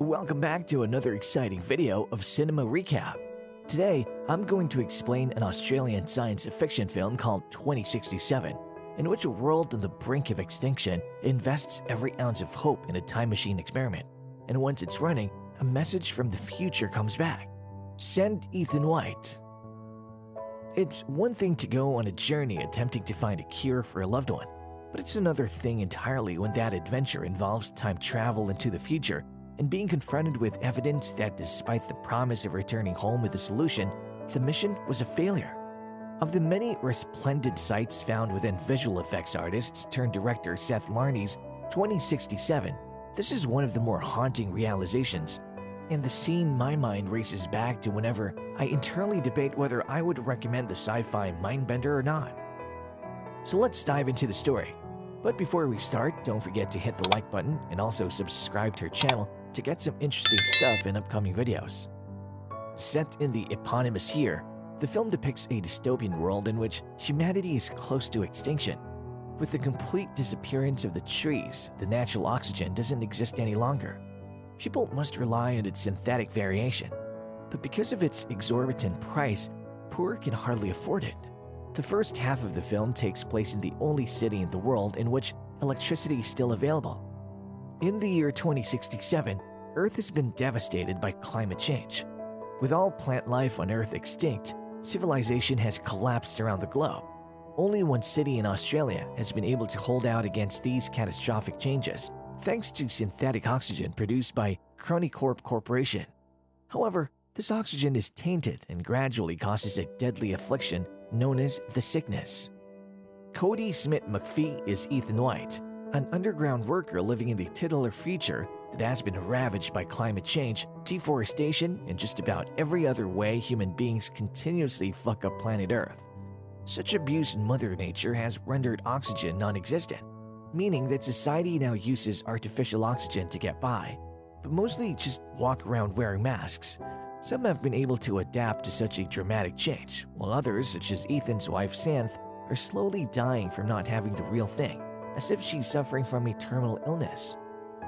Welcome back to another exciting video of Cinema Recap. Today, I'm going to explain an Australian science fiction film called 2067, in which a world on the brink of extinction invests every ounce of hope in a time machine experiment. And once it's running, a message from the future comes back. Send Ethan White. It's one thing to go on a journey attempting to find a cure for a loved one, but it's another thing entirely when that adventure involves time travel into the future and being confronted with evidence that despite the promise of returning home with a solution, the mission was a failure. Of the many resplendent sights found within visual effects artists turned director Seth Larney's 2067, this is one of the more haunting realizations. And the scene my mind races back to whenever I internally debate whether I would recommend the sci-fi Mindbender or not. So let's dive into the story. But before we start, don't forget to hit the like button and also subscribe to our channel to get some interesting stuff in upcoming videos. Set in the eponymous year, the film depicts a dystopian world in which humanity is close to extinction. With the complete disappearance of the trees, the natural oxygen doesn't exist any longer. People must rely on its synthetic variation, but because of its exorbitant price, poor can hardly afford it. The first half of the film takes place in the only city in the world in which electricity is still available. In the year 2067, Earth has been devastated by climate change. With all plant life on Earth extinct, civilization has collapsed around the globe. Only one city in Australia has been able to hold out against these catastrophic changes, thanks to synthetic oxygen produced by Corp Corporation. However, this oxygen is tainted and gradually causes a deadly affliction known as the sickness. Cody Smith McPhee is Ethan White, an underground worker living in the titular future that has been ravaged by climate change, deforestation, and just about every other way human beings continuously fuck up planet Earth. Such abuse in Mother Nature has rendered oxygen non-existent, meaning that society now uses artificial oxygen to get by, but mostly just walk around wearing masks. Some have been able to adapt to such a dramatic change, while others, such as Ethan's wife Santh, are slowly dying from not having the real thing, as if she's suffering from a terminal illness.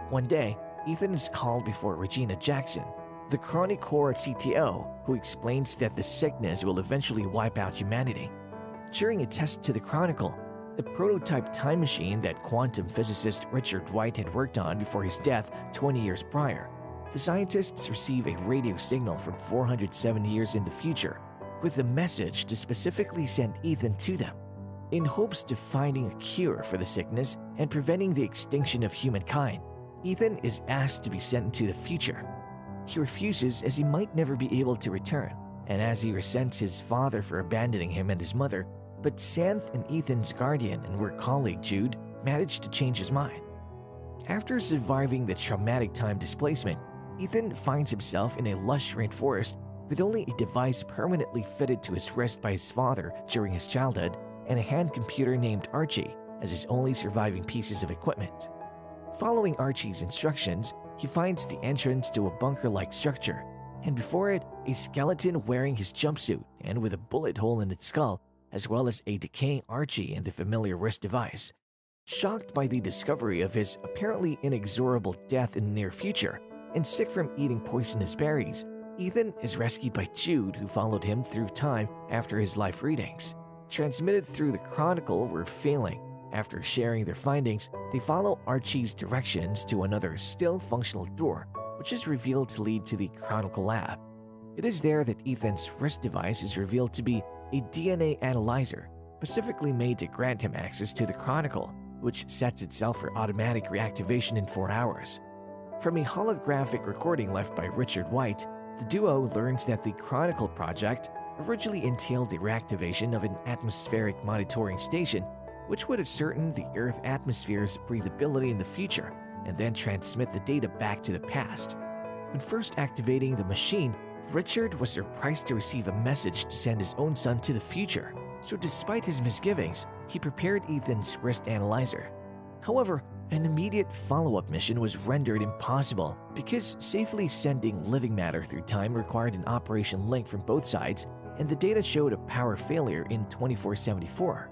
One day, Ethan is called before Regina Jackson, the Corp CTO, who explains that the sickness will eventually wipe out humanity. During a test to the Chronicle, a prototype time machine that quantum physicist Richard White had worked on before his death 20 years prior, the scientists receive a radio signal from 470 years in the future with a message to specifically send Ethan to them. In hopes of finding a cure for the sickness and preventing the extinction of humankind, Ethan is asked to be sent into the future. He refuses as he might never be able to return, and as he resents his father for abandoning him and his mother, but Santh and Ethan's guardian and work colleague Jude manage to change his mind. After surviving the traumatic time displacement, Ethan finds himself in a lush rainforest with only a device permanently fitted to his wrist by his father during his childhood and a hand computer named Archie as his only surviving pieces of equipment. Following Archie's instructions, he finds the entrance to a bunker-like structure, and before it, a skeleton wearing his jumpsuit and with a bullet hole in its skull, as well as a decaying Archie and the familiar wrist device. Shocked by the discovery of his apparently inexorable death in the near future, and sick from eating poisonous berries, Ethan is rescued by Jude, who followed him through time after his life readings. Transmitted through the Chronicle were failing. After sharing their findings, they follow Archie's directions to another still functional door, which is revealed to lead to the Chronicle lab. It is there that Ethan's wrist device is revealed to be a DNA analyzer, specifically made to grant him access to the Chronicle, which sets itself for automatic reactivation in 4 hours. From a holographic recording left by Richard White, the duo learns that the Chronicle project originally entailed the reactivation of an atmospheric monitoring station, which would ascertain the Earth atmosphere's breathability in the future and then transmit the data back to the past. When first activating the machine, Richard was surprised to receive a message to send his own son to the future, so despite his misgivings, he prepared Ethan's wrist analyzer. However, an immediate follow-up mission was rendered impossible because safely sending living matter through time required an operation link from both sides, and the data showed a power failure in 2474.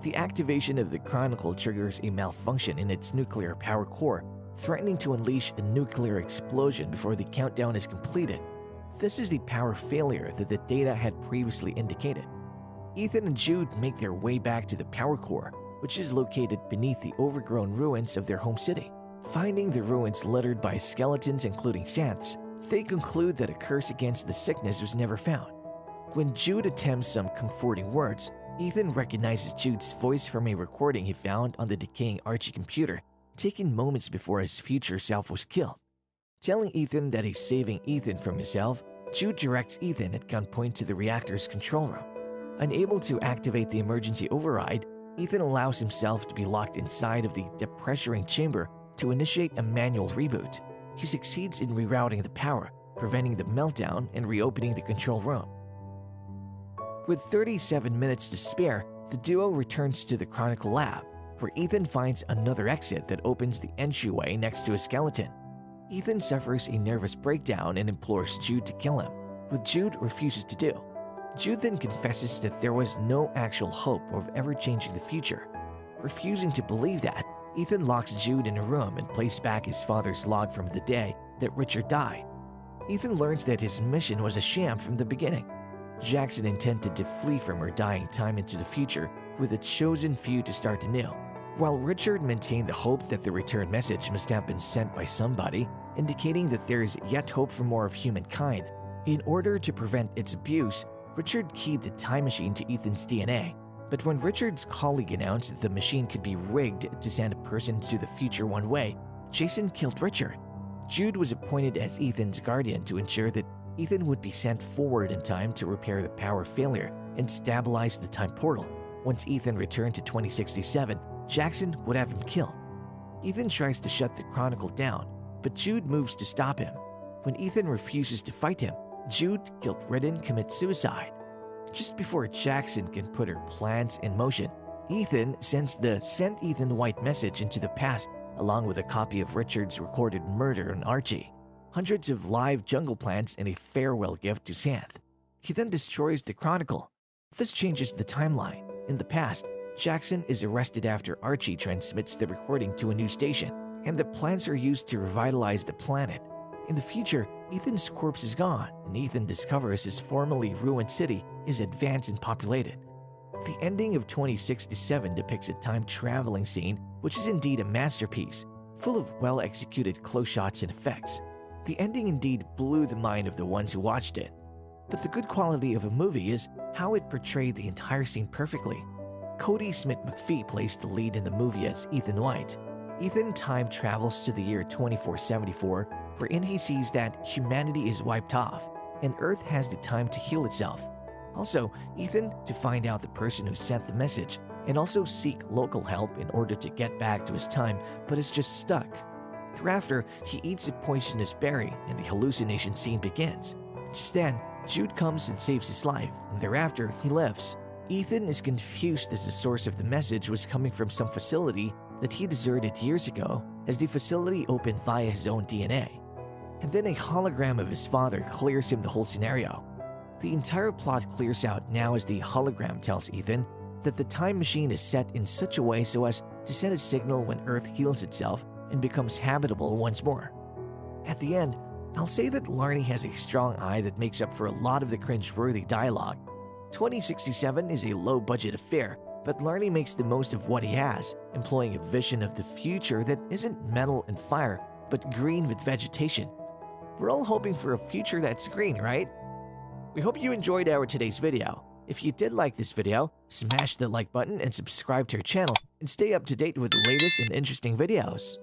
The activation of the Chronicle triggers a malfunction in its nuclear power core, threatening to unleash a nuclear explosion before the countdown is completed. This is the power failure that the data had previously indicated. Ethan and Jude make their way back to the power core, which is located beneath the overgrown ruins of their home city. Finding the ruins littered by skeletons including Xanths, they conclude that a curse against the sickness was never found. When Jude attempts some comforting words, Ethan recognizes Jude's voice from a recording he found on the decaying Archie computer, taken moments before his future self was killed. Telling Ethan that he's saving Ethan from himself, Jude directs Ethan at gunpoint to the reactor's control room. Unable to activate the emergency override, Ethan allows himself to be locked inside of the depressuring chamber to initiate a manual reboot. He succeeds in rerouting the power, preventing the meltdown and reopening the control room. With 37 minutes to spare, the duo returns to the Chronicle lab, where Ethan finds another exit that opens the entryway next to a skeleton. Ethan suffers a nervous breakdown and implores Jude to kill him, which Jude refuses to do. Jude then confesses that there was no actual hope of ever changing the future. Refusing to believe that, Ethan locks Jude in a room and plays back his father's log from the day that Richard died. Ethan learns that his mission was a sham from the beginning. Jackson intended to flee from her dying time into the future with a chosen few to start anew, while Richard maintained the hope that the return message must have been sent by somebody, indicating that there is yet hope for more of humankind. In order to prevent its abuse, Richard keyed the time machine to Ethan's DNA, but when Richard's colleague announced that the machine could be rigged to send a person to the future one way, Jason killed Richard. Jude was appointed as Ethan's guardian to ensure that Ethan would be sent forward in time to repair the power failure and stabilize the time portal. Once Ethan returned to 2067, Jackson would have him killed. Ethan tries to shut the Chronicle down, but Jude moves to stop him. When Ethan refuses to fight him, Jude, guilt-ridden, commits suicide. Just before Jackson can put her plans in motion, Ethan sends the "Send Ethan White" message into the past, along with a copy of Richard's recorded murder on Archie, hundreds of live jungle plants, and a farewell gift to Xanth. He then destroys the Chronicle. This changes the timeline. In the past, Jackson is arrested after Archie transmits the recording to a new station, and the plants are used to revitalize the planet. In the future, Ethan's corpse is gone, and Ethan discovers his formerly ruined city is advanced and populated. The ending of 2067 depicts a time-traveling scene which is indeed a masterpiece, full of well-executed close shots and effects. The ending indeed blew the mind of the ones who watched it. But the good quality of a movie is how it portrayed the entire scene perfectly. Cody Smith-McPhee plays the lead in the movie as Ethan White. Ethan time travels to the year 2474, wherein he sees that humanity is wiped off, and Earth has the time to heal itself. Also, Ethan to find out the person who sent the message, and also seek local help in order to get back to his time, but is just stuck. Thereafter, he eats a poisonous berry, and the hallucination scene begins. Just then, Jude comes and saves his life, and thereafter, he lives. Ethan is confused as the source of the message was coming from some facility that he deserted years ago, as the facility opened via his own DNA. And then a hologram of his father clears him the whole scenario. The entire plot clears out now as the hologram tells Ethan that the time machine is set in such a way so as to send a signal when Earth heals itself and becomes habitable once more. At the end, I'll say that Larney has a strong eye that makes up for a lot of the cringe-worthy dialogue. 2067 is a low-budget affair, but Larney makes the most of what he has, employing a vision of the future that isn't metal and fire, but green with vegetation. We're all hoping for a future that's green, right? We hope you enjoyed our today's video. If you did like this video, smash the like button and subscribe to our channel and stay up to date with the latest and interesting videos.